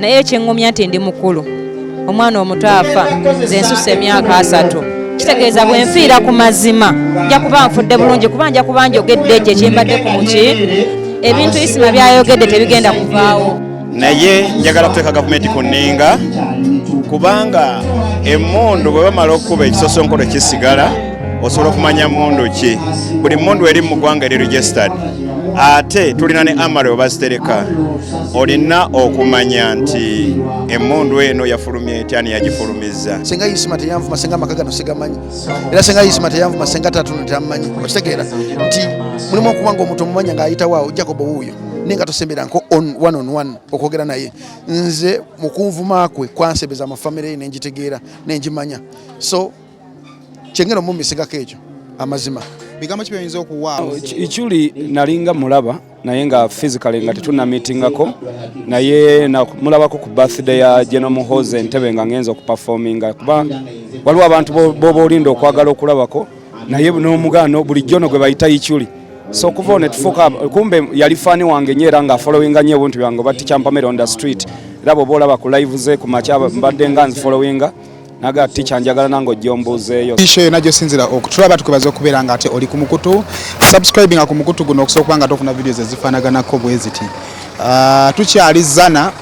naye ekyeŋŋumya nti ndi mukulu omwana omuto afa nze nsusa emyaka 3 kitegeeza bwe nfiira ku mazima nja kuba nfudde bulungi kuba nja kuba njogedde ekyo ekimbadde ku muki ebintu Isima byayogedde tebigenda kuvaawo. Naye njagala kuteeka gavumenti ku nninga kubanga emmundu bwe bamala okukuba ekisosonkolo kisigala osobola okumanya mmundu ki. Buli mmundu eri mu ggwanga eri registered ate tulina ne amale we bazitereka olina okumanya nti emmundu eno yafulumya etya ani yagifulumizza. Senga Isima teyanvuma senga amaka gano sigamanyi era senga Isima teyanvuma senga tatuno teyamanyi okitegeera nti mulimu okuba ng'omuntu omumanya ng'ayitawo Jacob wuuyo ninga tosemberanko one on one okwogera naye nze mukunvuma kwe kwansebeza amafamire nenjitegeera nenjimanya so kyengero mumisingako ekyo amazima bigambo kibiyinza okuwaawo. Ichuli nalinga mulaba naye nga physically nga tetuna meetingako naye mulabako ku birthday ya General Muhoozi Entebbe nga ngenza okuperforminga kuba waliwo abantu boba olinda okwagala okulabako naye n'omugano bulijjo no gwe bayita Ichuli so kuva netufuka kumbe yali fani wange nyera nga followinga nye buntu byange bati champamere on the street era bo bolaba ku live ze ku machaba mbadde nganzi followinga naga teacher njagala nango jombuzeeyo ishe najyo sinzira okutulaba tukubaza okubeera nga ate oli ku mukutu subscribing ku mukutu guno okusobola nga tofuna videos ezifanaganako bweziti tukyalizana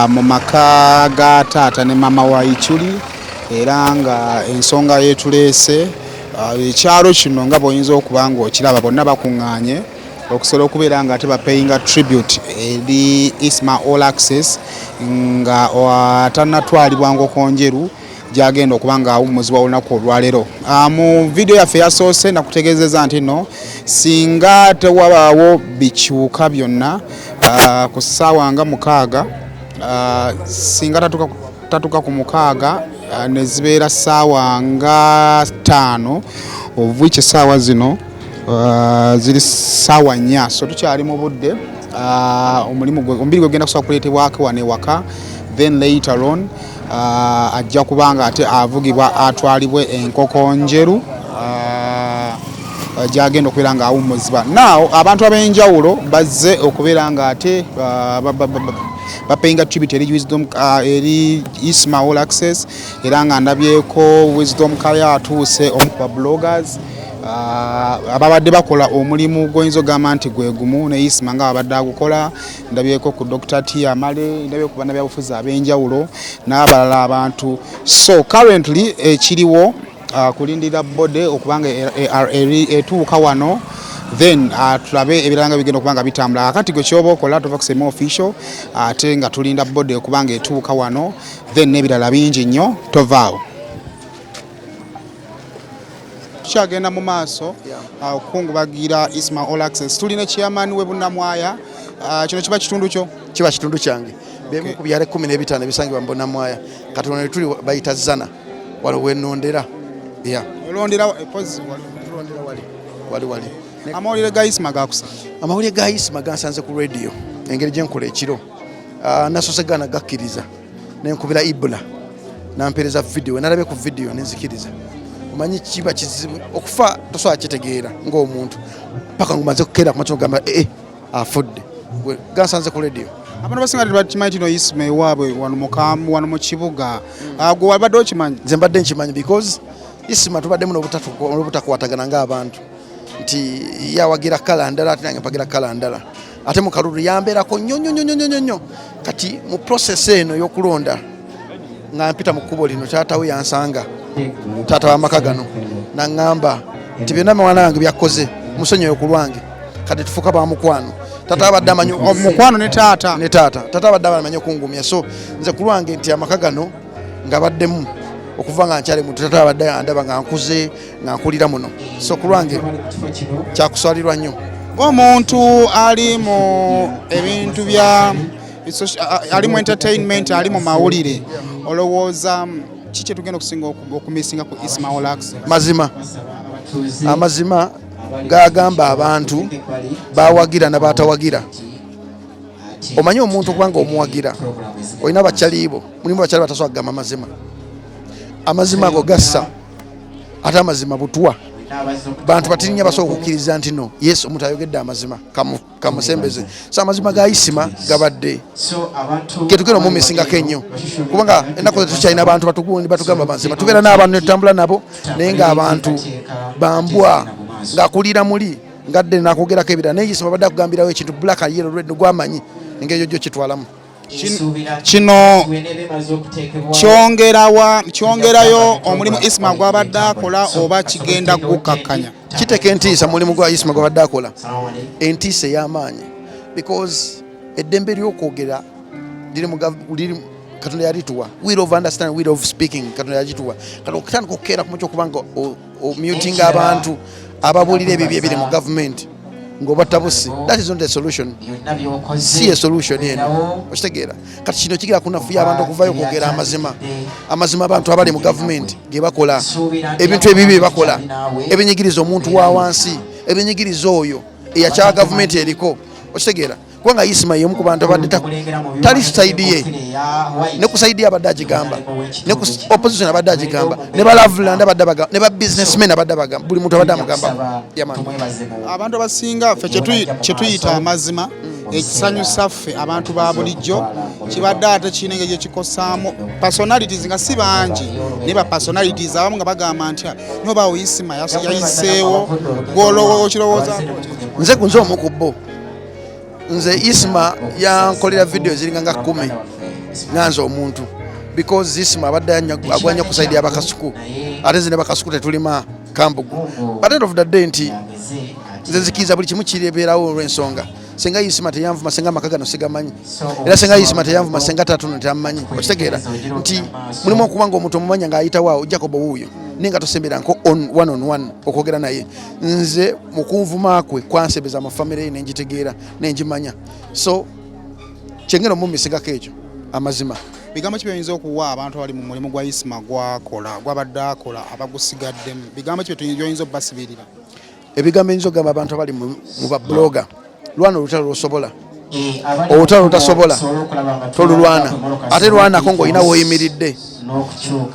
mu maka ga taata ne mama wa Ichuli era nga ensonga yetuleese ekyalo kino nga boyinza okuba nga okiraba bonna bakuŋŋaanye okusobola okubeera nga ate bapayinga tribute eri Isma All Access nga atannatwalibwa Nkokonjeru gyagenda okuba nga awummuzibwa olunaku olwaleero. Mu video yaffe yasoose nakutegeezeza nti no singa tewabaawo bikyuka byonna ku ssaawa nga 6 singa tatuka ku 6 ne zibeera ssaawa nga 5 of which essaawa zino ziri ssaawa 4 so tukyali mu budde omubiri gwegenda kusobola kuleetebwako wano ewaka then later on ajja kubanga ate avugibwa atwalibwe Nkokonjeru gyagenda okubeera nga awummuzibwa. Now abantu ab'enjawulo bazze okubeera nga ate bapayinga tribute eri Isma All Access era nga ndabyeko Wisdom Kaya atuuse omu ku bloggers ababadde bakola omulimu gw'oyinza ogamba nti gwe gumu ne Isma nga babadde agukola. Ndabyeko ku Dr. T Amale, ndabyeko ku bannabyabufuzi ab'enjawulo n'abalala abantu. So currently ekiriwo kulindira bode okubanga etuuka wano then tulabe ebiranga bigenda okubanga bitambula. Akati gwe kyoba okola tova kusema official ate nga tulinda bode okubanga etuuka wano then n'ebirala bingi nnyo tovaawo. Tukyagenda mu maaso okukungubagira Isma All Access. Tulina chairman we Bunnamwaya kino kiba kitundu kyo? Kiba kitundu kyange bemu ku byale 15 ebisangibwa mu Bunnamwaya katonda tuli bayita Zana waliwo wenondera olondera pose wali amawulire ga Isma gakusanga? Amawulire ga Isma gansanze ku radio engeri gyenkola ekiro nasose gana gakkiriza nenkubira Ibula nampereza video nalabye ku video nenzikiriza omanyi kiba kizibu okufa tosobola kitegeera ng'omuntu paka ngumaze kukeera ku macho gamba afudde gansanze ku radio. Abantu basinga bakimanyi kino Isma ewaabwe wano mu kibuga gwe wabadde okimanyi? Nze mbadde nkimanyi because Isma tubaddemu n'obutakwatagana ng'abantu nti yawagira kala ndala ate nange mpagira kala ndala ate mu kalulu yambeerako nnyo kati mu process eno y'okulonda nga mpita mu kkubo lino taata we yansanga taata w'amaka gano naŋŋamba nti byonna mwana wange byakoze musonyiwe ku lwange kati tufuuka ba mukwano. Taata abadde amanyi mukwano ne taata taata abadde amanyi okungumya so nze ku lwange nti amaka gano nga baddemu okuva nga nkyali muntu taata abadde andaba nga nkuze nga nkulira muno so ku lwange kyakuswalirwa nnyo. Omuntu ali mu ebintu bya ali mu entertainment ali mu mawulire olowooza kiki tugenda okusinga okumisinga ku Isma All Access? Amazima gagamba abantu bawagira na batawagira. Omanyi omuntu kubanga omuwagira olina bakyaliibo mulimu bakyali batasobola kugamba amazima ago gassa ate amazima butwa bantu batinya basobola okukkiriza nti no yes omuntu ayogedde amazima kamusembeze so amazima ga isima gabadde ketugenda mumisingako ennyo kubanga ennaku tetukyalina abantu batugundi batugamba mazima tubeera n'abantu netutambula nabo naye ng'abantu bambwa ng'akulira muli ngadde nakwogerako ebirala naye isima badde akugambirawo ekintu black and yellow red gwamanyi engeri jjo kitwalamu kino kyongerayo omulimu Isma gwabadde akola oba kigenda gukakkanya kiteka entiisa mulimu gwa Isma gwabadde akola entiisa ey'amaanyi because eddembe ly'okwogera liri Katonda yalituwa will of understanding will of speaking Katonda yagituwa kati okutandika okukeera ku muco okubanga omuting abantu ababuulira ebyo ebiri mu gavumenti ng'obatta busi that is not a solution si a solution eno okitegeera kati kino kigira kunafuya abantu okuvayo okwogera amazima abantu abali mu gavumenti ge bakola ebintu ebibi bye bakola ebinyigiriza omuntu wa wansi ebinyigiriza oyo eyakya gavumenti eriko okitegeera kubanga Isma y'omu ku bantu abadde tali saidi ye ne ku saidi abadde agigamba ne ku opposition abadde agigamba ne ba Loveland abadde bagamba ne ba businessmen abadde bagamba buli muntu abadde amugamba abantu abasinga ffe kye tuyita amazima ekisanyusa ffe abantu ba bulijjo kibadde ate kirina engeri gyekikosaamu personalities nga si bangi naye ba personalities abamu nga bagamba nti nobaawo Isma yayiseewo gw'okirowooza nze omu ku bo nze Isma yankolera video ziringa nga 10 nganze omuntu because Isma abadde agwanya ku side y'abakasuku ate nze ne bakasuku tetulima Kambugu but end of the day nti nze nzikiriza buli kimu kirebeerawo olw'ensonga senga Isma teyanvuma senga amaka gano sigamanyi era senga Isma teyanvuma senga tatuno teyamanyi okitegeera nti mulimu okuba nga omuntu omumanya ng'ayitawo Jacob wuuyo ninga tosembera nko one on one okwogera naye nze mukunvuma kwe kwansebeza amafamire ye nenjitegeera nenjimanya so kyengera mumisingako ekyo amazima bigambo ki byinza okuwa abantu abali mu mulimu gwa Isma gwabadde akola abagusigaddemu bigambo ki byinza obbasibirira ebigambo eyinza okugamba abantu abali mu babloga lwana olutalo lwosobola olutalo lutasobola tolulwana ate lwanako ng'olina woyimiridde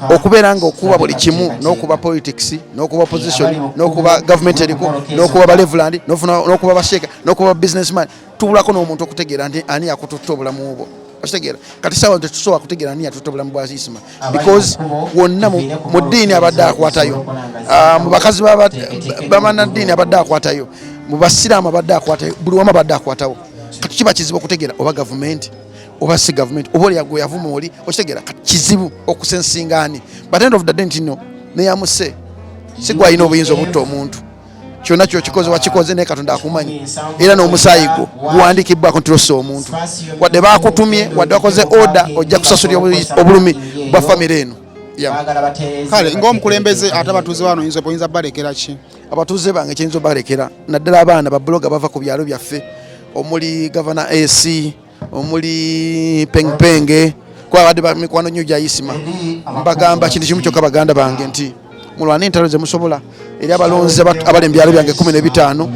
okubeera nga okuba buli kimu n'okuba politics n'okuba opposition n'okuba government eriko n'okuba ba Loveland n'okuba basheeka n'okuba businessman tubulako n'omuntu okutegeera nti ani yakututta obulamu obwo okitegeera kati sawa tetusobola kutegeera ani yatutta obulamu bwa Isma because wonna mu ddiini abadde akwatayo mu bakazi bamannaddiini abadde akwatayo mu basiraamu abadde akwatayo buli wamu abadde akwatawo kati kiba kizibu okutegeera oba gavumenti oba si gavumenti oba oli yagwe yavuma oli okitegeera kati kizibu okusensingaani but end of the day ntino neyamuse si gwalina obuyinza obutta omuntu kyonna kyokikoze wakikoze naye Katonda akumanyi era n'omusaayi gwo guwandiikibbwako nti lossa omuntu wadde bakutumye wadde wakoze order ojja kusasulira obulumi bwa famire eno kale ng'omukulembeze ate abatuuze wano oyinza balekera ki abatuuze bange kyinza obalekera naddala abaana babloga bava ku byalo byaffe omuli Governor AC omuli Pengpenge kwabadde bamikwano nnyo gya Isma mbagamba kintu kimu kyokka baganda bange nti mulwane entalo ze musobola eri abalonzi abali mu byalo byange 15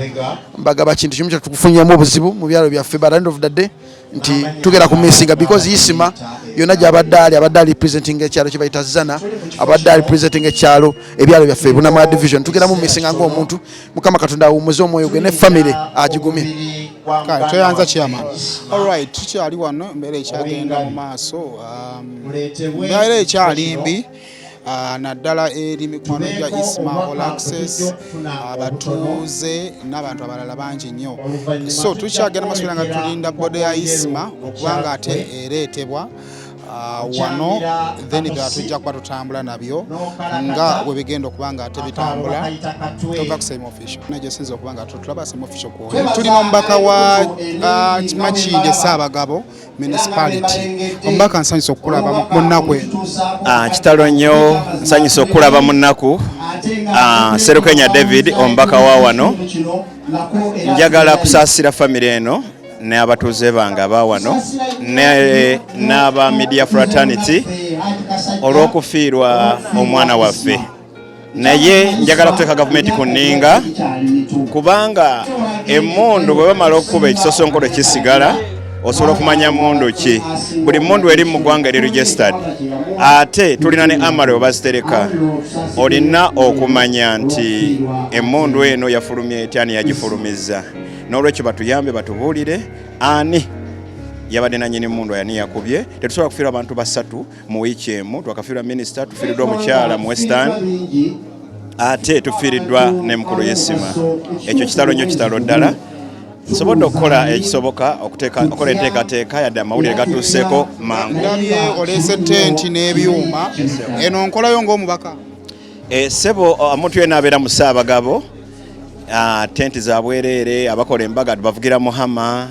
mbagamba kintu kimu kyatukufunyamu obuzibu mu byalo byaffe by the end of the day nti tugera ku mesinga because Isma yonna gy'abadde ali representing ekyalo kye bayita Zana abadde ali representing ekyalo ebyalo byaffe Bunamala division tugera mu mesinga ng'omuntu Mukama Katonda awumuze omwoyo gwe ne family agigumye kale toyanza chairman alright tukyali wano mbeera ekyagenda mu maaso mbeera ekyalimbi naddala eri mikwano gya Isma All Access abatuuze n'abantu abalala bangi nnyo so tukyagenda maswera nga tulinda bodo ya Isma okubanga ate ereetebwa wano then tujja kuba tutambula nabyo nga bwe bigenda okubanga ate bitambula tova ku same official naye sinza okubanga tulaba same official kuona tulina omubaka wa Makindye Ssaabagabo municipality omubaka nsanyusa okulaba mu nnaku kitalo nnyo nsanyusa okulaba mu nnaku Serukenya David omubaka wa wano njagala kusaasira famire eno ne abatuuze bange aba wano n'aba media fraternity olw'okufiirwa omwana waffe naye njagala kuteeka gavumenti ku nninga kubanga emmondo bwe bamala okukuba ekisosonkolo kisigala osobola okumanya mmundu ki. Buli mmundu eri mu ggwanga eri registered. Ate tulina ne amale we bazitereka. Olina okumanya nti emmundu eno yafulumya etya ani yagifulumizza. N'olwekyo batuyambe batubuulire ani yabadde nannyini mmundu ani yakubye. Tetusobola kufiirwa abantu basatu mu wiiki emu. Twakafiirwa minisita, tufiiriddwa omukyala mu Western, ate tufiiriddwa ne mukulu y'essima. Ekyo kitalo nnyo kitalo ddala. Nsobodde okukola ekisoboka okukola enteekateeka yadde amawulire gatuuseeko mangu. Ndabye oleese tenti n'ebyuma. Eno nkolayo ng'omubaka. Ssebo omuntu yenna abeera mu Ssaabagabo. Tenti za bwereere, abakola embaga bavugira Muhama,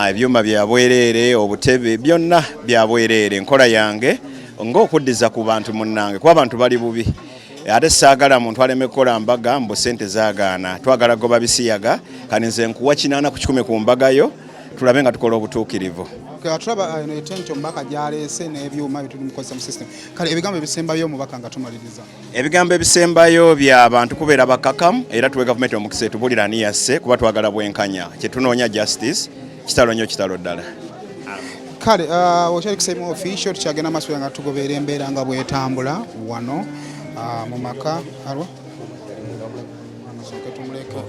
ebyuma bya bwereere, obutebe byonna bya bwereere. Enkola yange ng'okuddiza ku bantu munnange kuba abantu bali bubi. Ate saagala muntu aleme kukola mbaga mbu ssente zaagaana. Twagala goba bisiyaga kati nze nkuwa 80 ku 10 ku mbaga yo tulabe nga tukola obutuukirivu. Tulaba eno etenti omubaka gyaleese n'ebyuma bituli mukozesa mu system. Kale ebigambo ebisembayo omubaka nga tumaliriza. Ebigambo ebisembayo by'abantu kubeera bakakamu era tuwe gavumenti omukisa etubulira ni yasse kuba twagala bwenkanya. Kye tunoonya justice kitalo nnyo kitalo ddala. Kale okyali kusema official tukyagenda maaso nga tugoberera embeera nga bwetambula wano mu maka alwa amasoke tumuleka.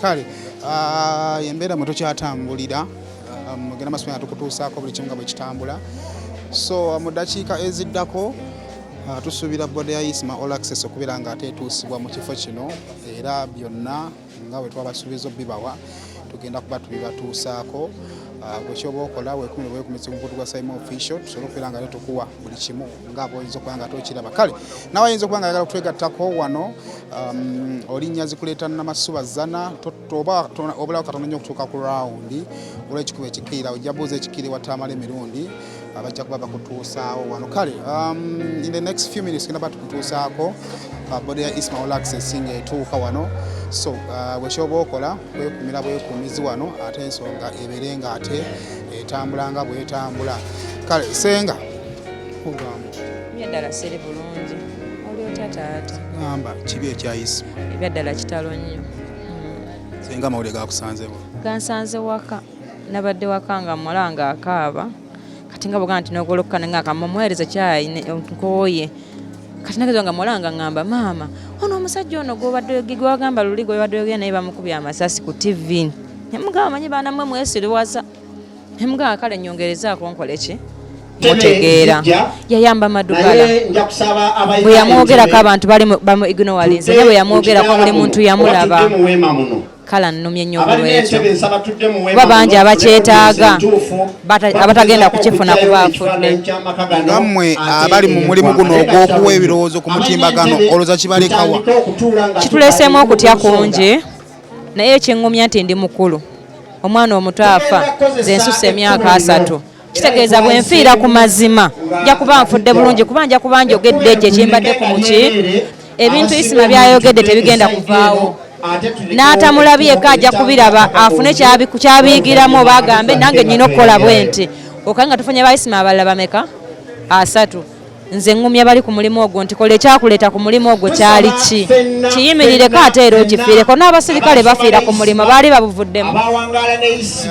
Kale embeera mwe tukyatambulira mugenda maaso nga tukutuusaako buli kimu nga bwe kitambula. So mu ddakiika eziddako tusuubira boda ya Isma All Access okubeera nga ate etuusibwa mu kifo kino era byonna nga bwe twabasuubiza bibawa tugenda kuba tubibatuusaako. Bwekyoba okola weekumire bwekumisa omukutu gwa Simon Official tusobole okubeera nga tukuwa buli kimu nga bw'oyinza okuba nga tokiraba. Kale nawe ayinza okuba nga ayagala kutwegattako wano olinnya zikuleeta Namasuba Zana obulawo katono nnyo okutuuka ku rawundi olw'ekikuba ekikiira ojja buuza ekikiiri watamala emirundi abajja kuba bakutuusaawo wano. Kale in the next few minutes genda batukutuusaako boda ya Isma All Access nga etuuka wano. So bwekyoba okola weekumira bwekuumizi wano ate ensonga ebeere nga ate etambula nga bwetambula. Kale senga ebyaddala siri bulungi olyotya taata gamba kibi ekya Isma ebyaddala kitalo nnyo. senga amawulire gakusanzewo. Gansanze waka nabadde waka nga muwala nga akaaba kati nga bwogamba nti n'ogolokkana nga akamuweereza kyayi nkooye kati nagezo nga muwala nga ngamba maama ono omusajja ono gwewagamba luli gwebadde ogenda naye bamukubye amasasi ku TV. Nemugamba manyi baana mmwe mwesiriwaza. Nemugamba kale nyongerezaako nkole ki mutegeera yayamba Madugala bwe yamwogerako abantu bamu ignowalinze naye bwe yamwogerako buli muntu yamulaba. Kala nnumye nnyo olwekyo kuba bangi abakyetaaga abatagenda kukifuna kuba afudde. Gammwe abali mu mulimu guno ogw'okuwa ebirowoozo ku mutimbagano olowooza kibalekawa? Kituleeseemu okutya kungi naye ekyeŋŋumya nti ndi mukulu omwana omuto afa nze nsusse emyaka 3 kitegeeza bwe nfiira ku mazima nja kuba nfudde bulungi kuba nja kuba njogedde ekyo ekimbadde ku muki ebintu Isima byayogedde tebigenda kuvaawo. N'atamulabyeko ajja kubiraba afune kyabiyigiramu oba agambe nange nnyina okukola bwe nti okanga tufunye ba Isima abalala bameka 3. Nze ŋŋumya bali ku mulimu ogwo nti kola ekyakuleeta ku mulimu ogwo kyali ki kiyimirireko ate era okifiireko. N'abasirikale bafiira ku mulimu baali babuvuddemu.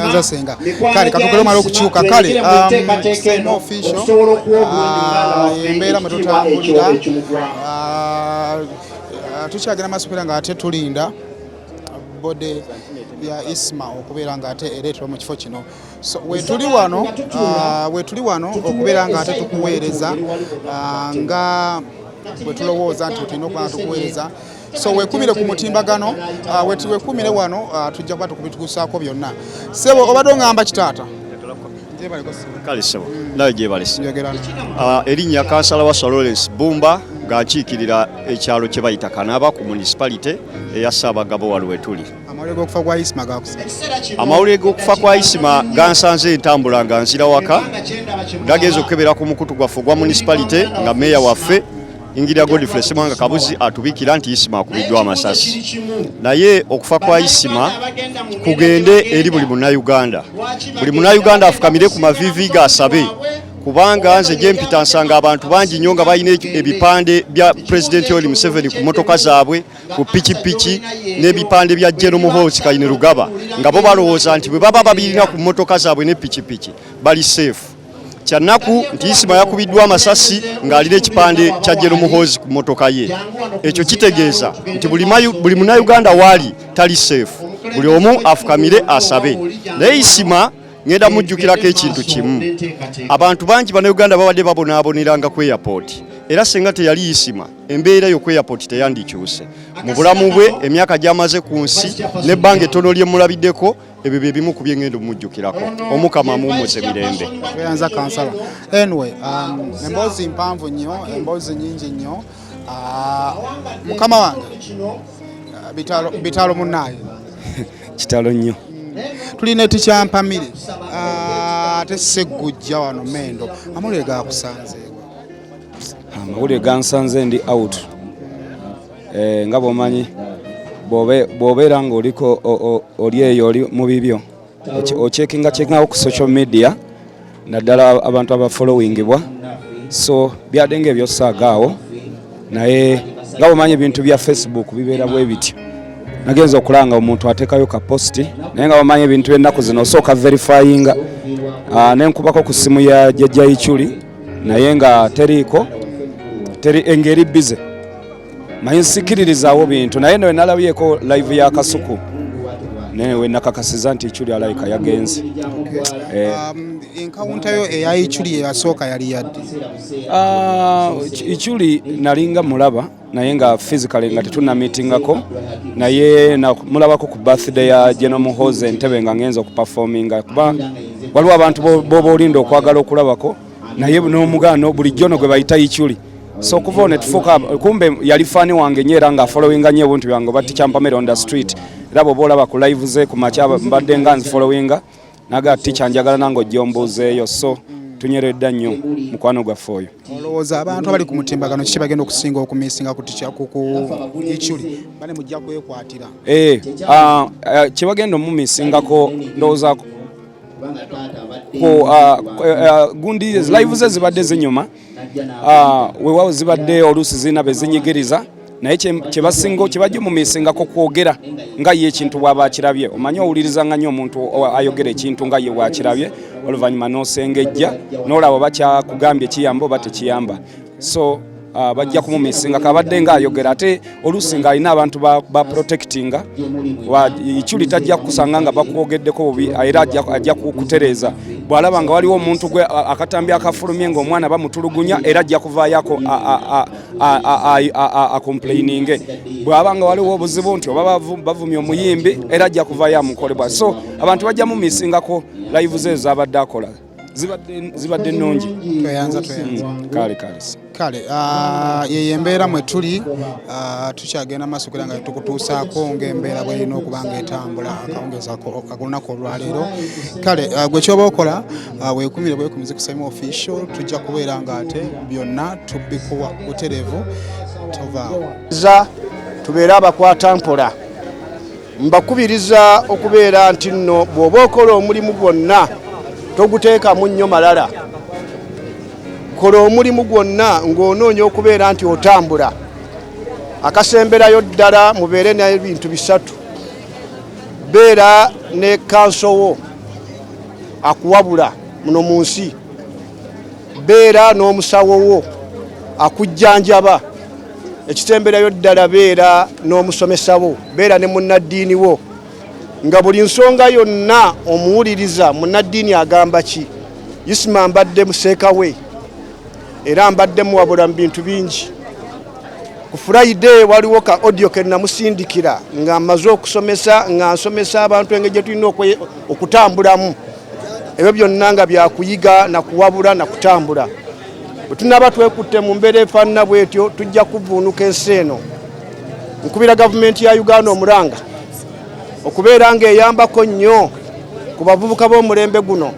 Nza senga kale katugere omala okukyuka kale Simon Official embeera mwe tutambulira tukyagenda maaso okubeera nga ate tulinda bode ya Isma okubeera nga ate ereetebwa mu kifo kino. So wetuli wano okubeera nga ate tukuweereza nga bwe tulowooza nti tulina okuba nga tukuweereza. So weekumire ku mutimbagano weekumire wano tujja kuba tukubituusaako byonna. Sebo obadde ongamba kitaata kale sebo nawe gyebalese erinnya kansala wa Lawrence Bumba ng'akiikirira ekyalo kye bayita Kanaba ku municipality eya Ssaabagabo wali wetuli. Amawulire g'okufa kwa Isima gansanze entambula nga nzira waka gagenza okukebera ku mukutu gwaffe gwa municipality nga meeya waffe Ingirya Godfrey Ssemwanga Kabuzi atubikira nti Isima akubiddwa amasasi. Naye okufa kwa Isima kugende eri buli munnayuganda. Buli munnayuganda afukamire ku mavivi g'asabe kubanga nze gye mpita nsanga abantu bangi nnyo nga balina ebipande bya President Yoweri Museveni ku motoka zaabwe ku pikipiki n'ebipande bya Jerome Horse Kayini Rugaba nga bo balowooza nti bwe baba babirina ku mmotoka zaabwe ne pikipiki bali safe. Kyanaku nti Isima yakubiddwa amasasi ng'alina ekipande kya Jerome Horse ku mmotoka ye. Ekyo kitegeeza nti buli munnayuganda waali tali safe, buli omu afukamire asabe. Naye Isima ngenda mujjukirako ekintu kimu, abantu bangi bannayuganda babadde babonaaboneranga ku airport, era senga teyali Isima embeera y'oku airport teyandikyuse. Mu bulamu bwe emyaka gy'amaze ku nsi n'ebbanga ettono lye mulabiddeko, ebyo bye bimu ku bye ngenda omujjukirako. Omukama mumuze mirembe. Tweyanza kansala. Anyway, emboozi mpanvu nnyo, emboozi nnyingi nnyo. Mukama wange bitalo munnaaye kitalo nnyo. Tulina etikyampamire ate Sseggujja wano Mendo, amawulire gakusanze? Amawulire gansanze ndi out. Nga bw'omanyi bw'obeera ng'oliko oli eyo oli mu bibyo ocekingawo ku social media naddala abantu abafollowingibwa, so byadenga ebyosaagaawo, naye nga bw'omanyi ebintu bya Facebook bibeera bwe bityo. Nagenza okulanga omuntu ateekayo ka posti, naye nga bw'omanyi ebintu by'ennaku zino osooka verifyinga, nenkubako ku ssimu ya Jjajja Ichuli naye nga engeri bize manyi nsikiririzaawo bintu, naye newe nalabyeko live ya Kasuku newe nakakasiza nti Ichuli alayika yagenze. Enkawunta yo eya Ichuli eyasooka yali yadde? Ichuli nalinga mulaba naye nga physically nga tetuna meetingako, naye mulabako ku birthday ya Jerome Horse Entebbe nga ngenza okuperforminga, kuba waliwo abantu boba olinda okwagala okulabako naye n'omugano bulijjo no gwe bayita Ichuli. So kuva ne tufuka kumbe yali fani wange nyera nga followinga nye buntu byange bati Champamere on the street, era bo bolaba ku live ze ku macha mbadde nga followinga naga teacher njagala nango jombozeeyo, so tunyeredda nnyo mukwano gwaffe oyo. Olowooza abantu abali ku mutimbagano kiki bagenda okusinga okumisinga ku teacher ku Ichuli bane mujja kwekwatira? Kibagenda omumisingako ndowooza gundi live ze zibadde zinyuma, weewawo zibadde oluusi zina bezinyigiriza, naye kyebasinga mu misingako kwogera nga ye ekintu bw'aba akirabye. Omanyi owulirizanga nnyo omuntu ayogera ekintu nga ye bw'akirabye, oluvannyuma n'osengejja n'olaba bakyakugambye kiyamba oba tekiyamba. So bajja kumumisinga kabadde nga ayogera, ate oluusi ng'alina abantu ba protectinga. Ichuli tajja kusanga nga bakwogeddeko bubi, era ajja kukutereeza. Bw'alaba nga waliwo omuntu gwe akatambi akafulumye ng'omwana bamutulugunya, era ajja kuvaayako complaininge. Bw'aba nga waliwo obuzibu nti oba bavumye omuyimbi, era ajja kuvaayo amukolebwa. So abantu bajja mumisingako live ze zabadde akola zibadde nnungi. Tweyanza kale ye embeera mwe tuli, tukyagenda maaso kugira nga tukutuusaako ng'embeera bw'erina okuba ng'etambula akawungeza akunaku olwaleero. Kale gwe kyoba okola weekumire bwekumize ku Same Official, tujja kubeera nga ate byonna tubikuwa butereevu tovaawo. Tubeere abakwata mpola, mbakubiriza okubeera nti nno bw'oba okola omulimu gwonna toguteekamu nnyo malala. Kola omulimu gwonna ng'onoonya okubeera nti otambula. Akasemberayo ddala mubeere n'ebintu bisatu. Beera ne kansowo akuwabula muno mu nsi. Beera n'omusawo wo akujjanjaba. Ekitemberayo ddala beera n'omusomesa wo, beera ne munnaddiini wo, nga buli nsonga yonna omuwuliriza munnaddiini agamba ki. Isima mbadde museeka we era mbadde muwabula mu bintu bingi. Ku Friday waliwo ka audio ke namusindikira nga mmaze okusomesa, nga nsomesa abantu engeri gye tulina okutambulamu. Ebyo byonna nga byakuyiga na kuwabula na kutambula. Bwe tunaba twekutte mu mbeera efaanana bwetyo tujja kuvuunuka ensi eno. Nkubira gavumenti ya Uganda omulanga okubeera ng'eyambako nnyo ku bavubuka b'omulembe guno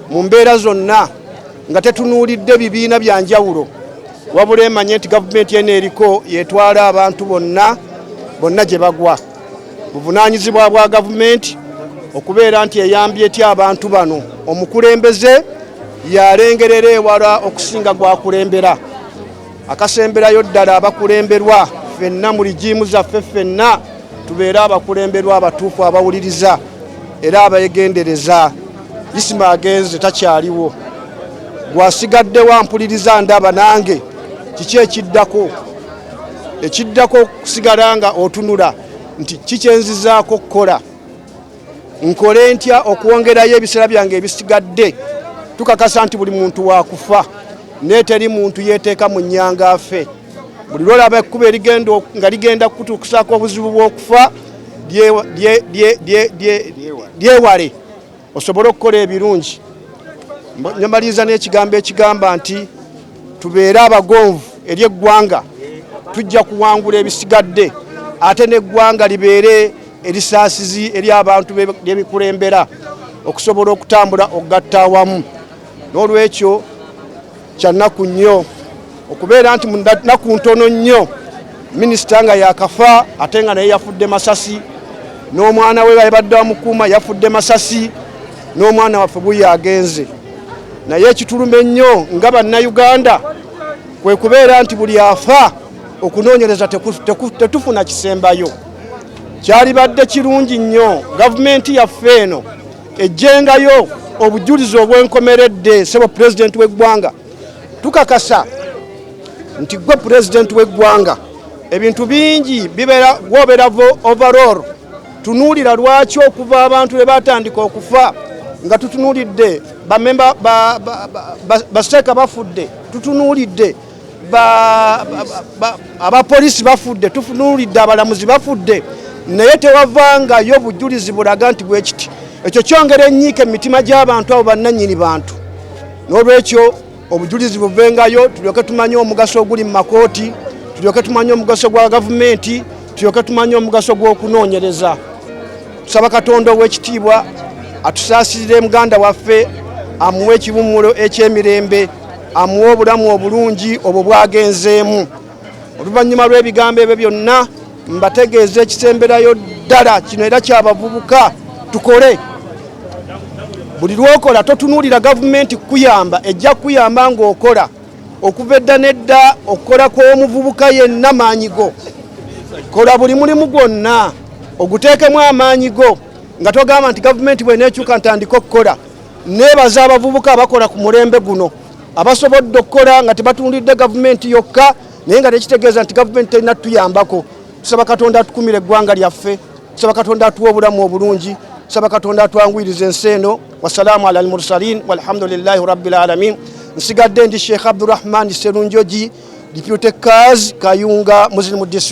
mu mbeera zonna, nga tetunuulidde bibiina bya njawulo, wabula emanye nti gavumenti eno eriko yetwala abantu bonna gye bagwa. Buvunaanyizibwa bwa gavumenti okubeera nti eyambye etya abantu bano. Omukulembeze yalengerera ewala okusinga gwakulembera. Akasemberayo ddala abakulemberwa ffenna mu ligimu zaffe ffenna tubeere abakulemberwa abatuufu abawuliriza era abegendereza. Isima agenze takyaliwo, gwasigadde wampuliriza ndaba nange kiki ekiddako. Ekiddako kusigala nga otunula nti kikyenzizaako kukola, nkole ntya okwongerayo ebiseera byange ebisigadde. Tukakasa nti buli muntu wakufa naye teri muntu yeeteeka mu nnyanga afe. Buli lwolaba ekkubo nga ligenda kutuukisaako obuzibu bw'okufa lyewale osobole okukola ebirungi. Nyamaliza n'ekigambo ekigamba nti tubeere abagonvu eri eggwanga, tujja kuwangula ebisigadde, ate n'eggwanga libeere erisaasizi eri abantu byebikulembera okusobola okutambula okugatta awamu. N'olwekyo kyannaku nnyo okubeera nti naku ntono nnyo minisita nga yakafa ate nga naye yafudde Masasi, n'omwana we bayabadde bamukuuma yafudde Masasi, n'omwana waffe buye agenze. Naye ekitulume nnyo nga bannayuganda kwe kubeera nti buli afa okunoonyereza tetufuna kisembayo. Kyalibadde kirungi nnyo gavumenti yaffe eno ejjengayo obujulizi obwenkomeredde. Sebo pulezidenti w'eggwanga, tukakasa nti gwe pulezidenti w'eggwanga ebintu bingi bibeera gwobeera overall. Tunuulira lwaki okuva abantu be batandika okufa nga tutunuulidde bamemba baseeka bafudde, tutunuulidde abapoliisi bafudde, tutunuulidde abalamuzi bafudde, naye tewavangayo bujulizi bulaga nti bwe kiti. Ekyo kyongera ennyiike mu mitima gy'abantu abo bannannyini bantu. N'olwekyo obujulizi buvengayo, tulyoke tumanye omugaso oguli mu makooti, tulyoke tumanye omugaso gwa gavumenti, tulyoke tumanye omugaso gw'okunoonyereza. Tusaba Katonda ow'ekitiibwa atusaasirire muganda waffe, amuwe ekiwummulo eky'emirembe, amuwe obulamu obulungi obwo bwagenzeemu. Oluvannyuma lw'ebigambo ebyo byonna mbategeeza ekisemberayo ddala kino era kyabavubuka tukole. Buli lwokola totunuulira gavumenti kuyamba, ejja kuyamba ng'okola. Okuva edda n'edda okukola kw'omuvubuka yenna maanyigo. Kola buli mulimu gwonna oguteekemu amaanyigo nga togamba nti gavumenti bw'eneekyuka ntandika okukola. Neebaza abavubuka abakola ku mulembe guno abasobodde okukola nga tebatunuulidde gavumenti yokka naye nga tekitegeeza nti gavumenti terina tuyambako. Tusaba Katonda atukumire eggwanga lyaffe, tusaba Katonda atuwe obulamu obulungi, tusaba Katonda atwanguyiriza ensi eno. Wasalaamu ala al-mursalin walhamdulillahi rabbil alamin. Nsigadde ndi Sheikh Abdurrahman Serunjoji, Deputy Kaz Kayunga Muslim District.